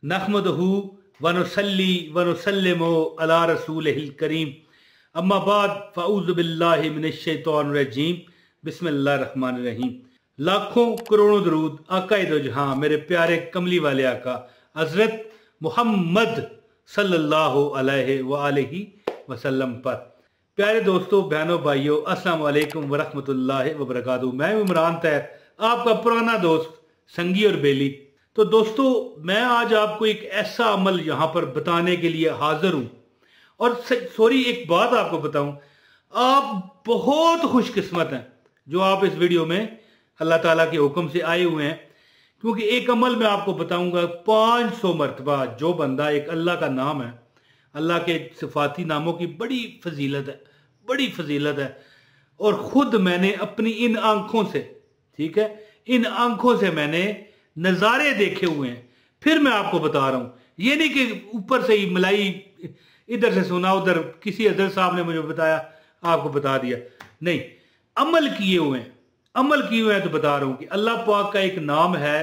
नहमदहू व नुसल्ली व नुसल्लिमु अला रसूलिहिल करीम अम्मा बाद फ़अऊज़ु बिल्लाहि मिनश शैतानिर रजीम बिस्मिल्लाहिर रहमानिर रहीम। लाखों करोड़ों दरूद आका दो जहां मेरे प्यारे कमली वाले आका हज़रत मोहम्मद सल्लल्लाहु अलैहि वआलिहि वसल्लम पर। प्यारे दोस्तों, बहनों, भाइयों, अस्सलाम वालेकुम व रहमतुल्लाहि व बरकातुहू। मैं इमरान तैर, आपका पुराना दोस्त, संगी और बेली। तो दोस्तों, मैं आज आपको एक ऐसा अमल यहां पर बताने के लिए हाजिर हूं। और सॉरी, एक बात आपको बताऊं, आप बहुत खुशकिस्मत हैं जो आप इस वीडियो में अल्लाह ताला के हुक्म से आए हुए हैं, क्योंकि एक अमल मैं आपको बताऊंगा 500 मरतबा। जो बंदा, एक अल्लाह का नाम है, अल्लाह के सिफाती नामों की बड़ी फजीलत है, बड़ी फजीलत है। और खुद मैंने अपनी इन आंखों से, ठीक है, इन आंखों से मैंने नज़ारे देखे हुए हैं। फिर मैं आपको बता रहा हूं, ये नहीं कि ऊपर से ही मलाई इधर से सुना, उधर किसी अदर साहब ने मुझे बताया, आपको बता दिया। नहीं, अमल किए हुए हैं, अमल किए हुए हैं। तो बता रहा हूं कि अल्लाह पाक का एक नाम है,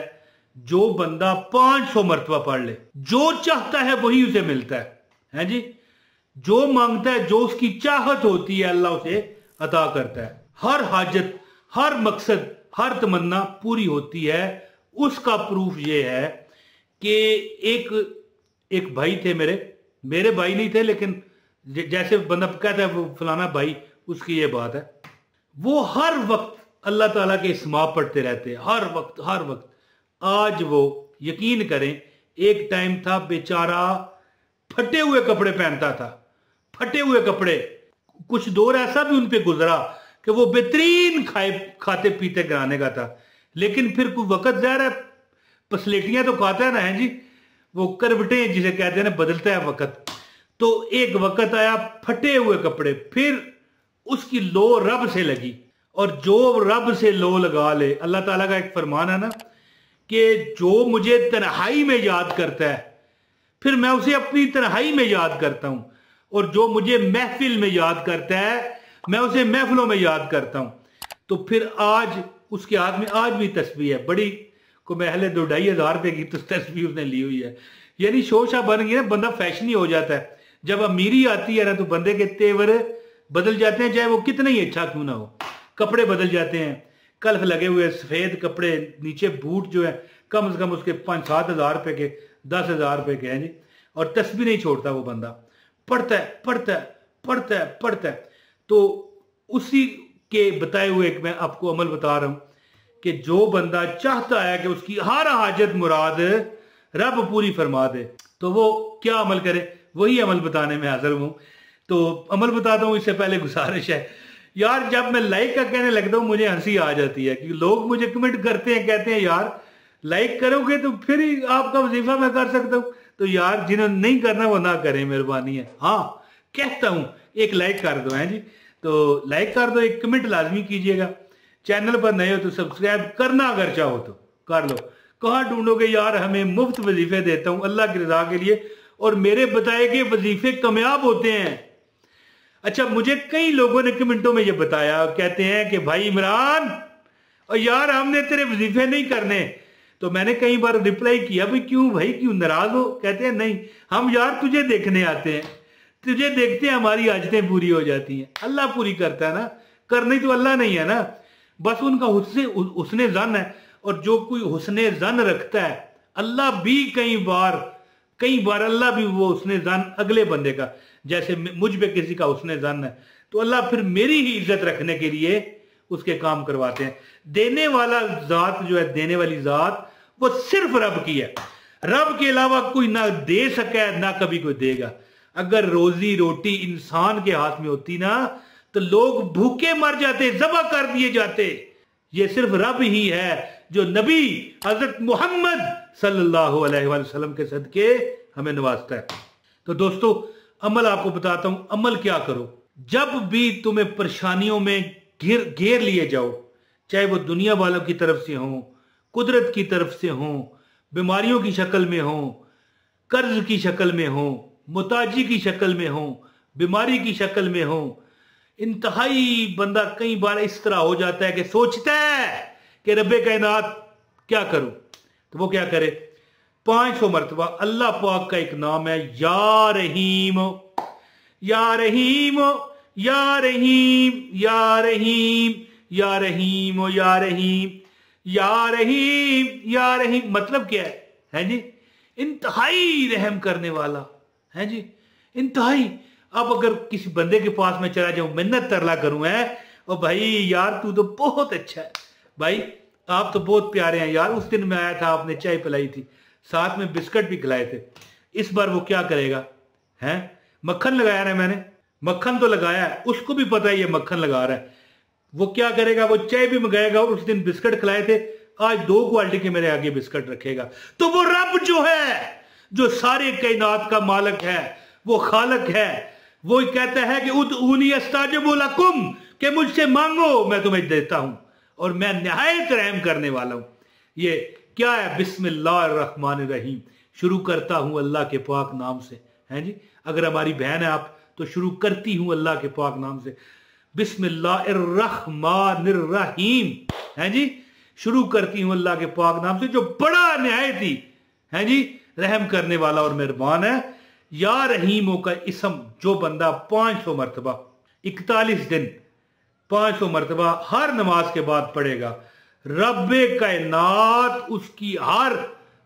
जो बंदा 500 मरतबा पढ़ ले, जो चाहता है वही उसे मिलता है जी। जो मांगता है, जो उसकी चाहत होती है, अल्लाह उसे अता करता है। हर हाजत, हर मकसद, हर तमन्ना पूरी होती है। उसका प्रूफ ये है कि एक भाई थे मेरे भाई नहीं थे, लेकिन जैसे बंदा कहता है वो फलाना भाई, उसकी ये बात है। वो हर वक्त अल्लाह ताला के इस्मा पढ़ते रहते, हर वक्त हर वक्त। आज वो, यकीन करें, एक टाइम था बेचारा फटे हुए कपड़े पहनता था, फटे हुए कपड़े। कुछ दौर ऐसा भी उन पे गुजरा कि वो बेहतरीन खाते पीते गिराने का था, लेकिन फिर कोई वक्त ज़ाहिर है, पसलेटियां तो खाता है ना, है जी, वो करवटें जिसे कहते हैं ना, बदलता है वक्त। तो एक वक्त आया फटे हुए कपड़े, फिर उसकी लो रब से लगी। और जो रब से लो लगा ले, अल्लाह ताला का एक फरमान है ना कि जो मुझे तन्हाई में याद करता है, फिर मैं उसे अपनी तन्हाई में याद करता हूं। और जो मुझे महफिल में याद करता है, मैं उसे महफिलों में याद करता हूं। तो फिर आज उसके हाथ में आज भी तस्बीह है, बड़ी को महले 2-2.5 रुपए की तो तस्बीह उसने ली हुई है। यानी शोशा बन गई ना, बंदा फैशनी हो जाता है। जब अमीरी आती है ना, तो बंदे के तेवर बदल जाते हैं, चाहे वो कितना ही अच्छा क्यों ना हो। कपड़े बदल जाते हैं, कल्फ लगे हुए सफेद कपड़े, नीचे बूट जो है कम से कम उसके 5-7 हज़ार रुपए के, 10 हज़ार रुपए के हैं जी। और तस्बीह नहीं छोड़ता वो बंदा, पढ़ता है पढ़ता है पढ़ता है पढ़ता है। तो उसी के बताए हुए एक मैं आपको अमल बता रहा हूं कि जो बंदा चाहता है कि उसकी हर हाजत मुराद रब पूरी फरमा दे, तो वो क्या अमल करे, वही अमल बताने में हाजिर हूं। तो अमल बताता हूं, इससे पहले गुजारिश है यार, जब मैं लाइक का कहने लगता हूं मुझे हंसी आ जाती है कि लोग मुझे कमेंट करते हैं, कहते हैं यार लाइक करोगे तो फिर ही आपका वजीफा मैं कर सकता हूं। तो यार, जिन्होंने नहीं करना वो ना करें, मेहरबानी है। हाँ, कहता हूं, एक लाइक कर दो, है जी। तो लाइक कर दो, एक कमेंट लाजमी कीजिएगा। चैनल पर नए हो तो सब्सक्राइब करना अगर चाहो तो कर लो। कहाँ ढूंढोगे यार, हमें मुफ्त वजीफे देता हूं अल्लाह की रजा के लिए, और मेरे बताए गए वजीफे कामयाब होते हैं। अच्छा, मुझे कई लोगों ने कमेंटों में ये बताया, कहते हैं कि भाई इमरान, और यार हमने तेरे वजीफे नहीं करने। तो मैंने कई बार रिप्लाई किया, भाई क्यों भाई, क्यों नाराज हो? कहते हैं नहीं, हम यार तुझे देखने आते हैं, तुझे देखते हैं हमारी आजतें पूरी हो जाती हैं। अल्लाह पूरी करता है ना, करनी तो अल्लाह नहीं है ना, बस उनका हुस्ने जन है। और जो कोई हुस्ने जन रखता है, अल्लाह भी कई बार अल्लाह भी वो हुस्ने जन अगले बंदे का, जैसे मुझ पे किसी का हुस्ने जन है, तो अल्लाह फिर मेरी ही इज्जत रखने के लिए उसके काम करवाते हैं। देने वाला जात जो है, देने वाली जात, वो सिर्फ रब की है। रब के अलावा कोई ना दे सका है, ना कभी कोई देगा। अगर रोजी रोटी इंसान के हाथ में होती ना, तो लोग भूखे मर जाते, ज़बह कर दिए जाते। ये सिर्फ रब ही है जो नबी हजरत मोहम्मद सल्लल्लाहु अलैहि वसल्लम के सदके हमें नवाजता है। तो दोस्तों, अमल आपको बताता हूं, अमल क्या करो। जब भी तुम्हें परेशानियों में घेर लिए जाओ, चाहे वो दुनिया वालों की तरफ से हो, कुदरत की तरफ से हो, बीमारियों की शक्ल में हो, कर्ज की शक्ल में हो, मुताजी की शक्ल में हो, बीमारी की शक्ल में हो, इंतहाई बंदा कई बार इस तरह हो जाता है कि सोचता है कि रब्बे कायनात क्या करूं। तो वो क्या करे, 500 मरतबा। अल्लाह पाक का एक नाम है या रहीम, या रहीम, या रहीम, या रहीम, या रहीम, या रहीम, या रहीम, या रहीम। मतलब क्या है जी? इंतहाई रहम करने वाला है जी, इंतहाई। अब अगर किसी बंदे के पास में चला जाऊं, मिन्नत तरला करूं, है और भाई यार तू तो बहुत अच्छा है भाई, आप तो बहुत प्यारे हैं यार, उस दिन मैं आया था आपने चाय पिलाई थी, साथ में बिस्किट भी खिलाए थे, इस बार वो क्या करेगा? हैं, मक्खन लगाया ना मैंने, मक्खन तो लगाया है, उसको भी पता है ये मक्खन लगा रहा है, वो क्या करेगा? वो चाय भी मंगाएगा और उस दिन बिस्किट खिलाए थे, आज 2 क्वालिटी के मेरे आगे बिस्किट रखेगा। तो वो रब जो है, जो सारे कायनात का मालिक है, वो खालक है, वो कहता है कि उदऊनी अस्ताजिब लकुम, कि मुझसे मांगो मैं तुम्हें देता हूं, और मैं निहायत रहम करने वाला हूं। ये क्या है? बिस्मिल्लाहिर्रहमानिर्रहीम। शुरू करता हूं अल्लाह के पाक नाम से, हैं जी। अगर हमारी बहन है आप तो शुरू करती हूं अल्लाह के पाक नाम से, बिस्मिल्लाहिर्रहमानिर्रहीम, हैं जी। शुरू करती हूं अल्लाह के पाक नाम से जो बड़ा निहायत ही, हैं जी, रहम करने वाला और मेहरबान है। या रहीमों का इसम जो बंदा 500 मरतबा 41 दिन 500 मरतबा हर नमाज के बाद पढ़ेगा, रब्बे कायनात उसकी हर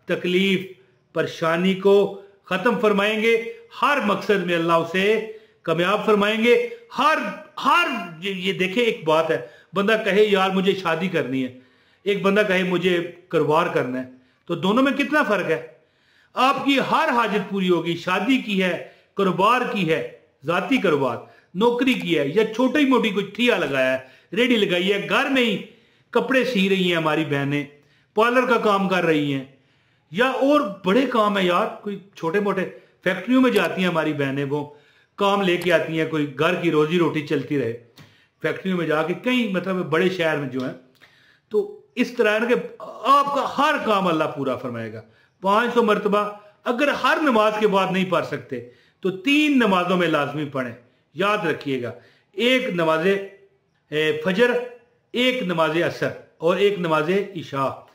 तकलीफ परेशानी को खत्म फरमाएंगे, हर मकसद में अल्लाह उसे कामयाब फरमाएंगे। हर हर ये देखे, एक बात है, बंदा कहे यार मुझे शादी करनी है, एक बंदा कहे मुझे कारोबार करना है, तो दोनों में कितना फर्क है? आपकी हर हाजत पूरी होगी, शादी की है, कारोबार की है, जाती कारोबार, नौकरी की है, या छोटी मोटी कुछ ठिया लगाया है, रेडी लगाई है, घर में ही कपड़े सी रही हैं हमारी बहनें, पार्लर का काम कर रही हैं, या और बड़े काम है यार, कोई छोटे मोटे फैक्ट्रियों में जाती हैं हमारी बहनें, वो काम लेके आती हैं, कोई घर की रोजी रोटी चलती रहे, फैक्ट्रियों में जाके कई मतलब बड़े शहर में जो है। तो इस तरह है कि आपका हर काम अल्लाह पूरा फरमाएगा। 500 मरतबा अगर हर नमाज के बाद नहीं पढ़ सकते तो 3 नमाजों में लाजमी पढ़ें, याद रखिएगा, एक नमाज फजर, एक नमाज असर और एक नमाज इशा।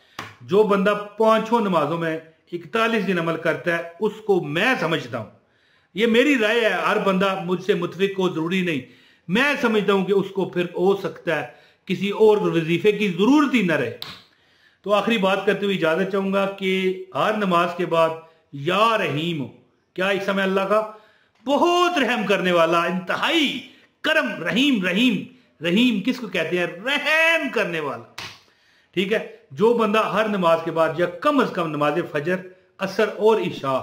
जो बंदा 5 नमाजों में 41 दिन अमल करता है उसको मैं समझता हूं, ये मेरी राय है, हर बंदा मुझसे मुतफिक हो जरूरी नहीं, मैं समझता हूं कि उसको फिर हो सकता है किसी और वजीफे की जरूरत ही न रहे। तो आखिरी बात करते हुए इजाजत चाहूंगा कि हर नमाज के बाद या रहीम, क्या इस समय अल्लाह का बहुत रहम करने वाला, इंतहाई करम, रहीम, रहीम, रहीम किसको कहते हैं? रहम करने वाला, ठीक है। जो बंदा हर नमाज के बाद या कम अज कम नमाज फजर, असर और इशा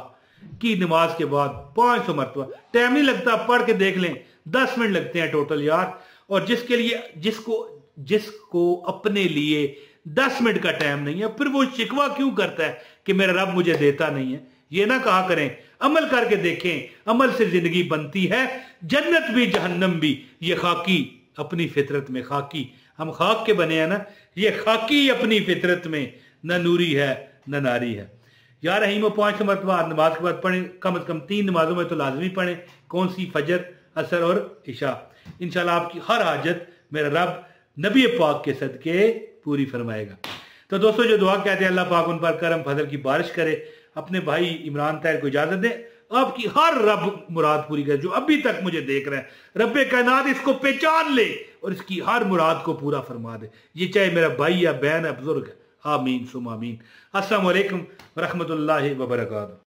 की नमाज के बाद 500 मरतबा, टाइम नहीं लगता, पढ़ के देख लें, 10 मिनट लगते हैं टोटल यार। और जिसके लिए जिसको अपने लिए 10 मिनट का टाइम नहीं है, फिर वो शिकवा क्यों करता है कि मेरा रब मुझे देता नहीं है? ये ना कहा करें, अमल करके देखें, अमल से जिंदगी बनती है, जन्नत भी जहन्नम भी। ये खाकी अपनी फितरत में, खाकी हम खाक के बने हैं ना, ये खाकी अपनी फितरत में न नूरी है न नारी है। या रहीम 500 मरतबा नमाज के बाद पढ़ें, कम से कम 3 नमाजों में तो लाजमी पढ़ें। कौन सी? फजर, असर और इशा। इंशाल्लाह आपकी हर हाजत मेरा रब नबी पाक के सदके पूरी फरमाएगा। तो दोस्तों, जो दुआ कहते हैं अल्लाह पाक उन पर करम फजल की बारिश करे। अपने भाई इमरान ताहिर को इजाजत दे, आपकी हर रब मुराद पूरी करे। जो अभी तक मुझे देख रहे हैं, रब्बे कायनात इसको पहचान ले और इसकी हर मुराद को पूरा फरमा दे, ये चाहे मेरा भाई या बहन है, बुजुर्ग है। आमीन सुम आमीन। अस्सलाम वालेकुम रहमतुल्लाहि व बरकातहू।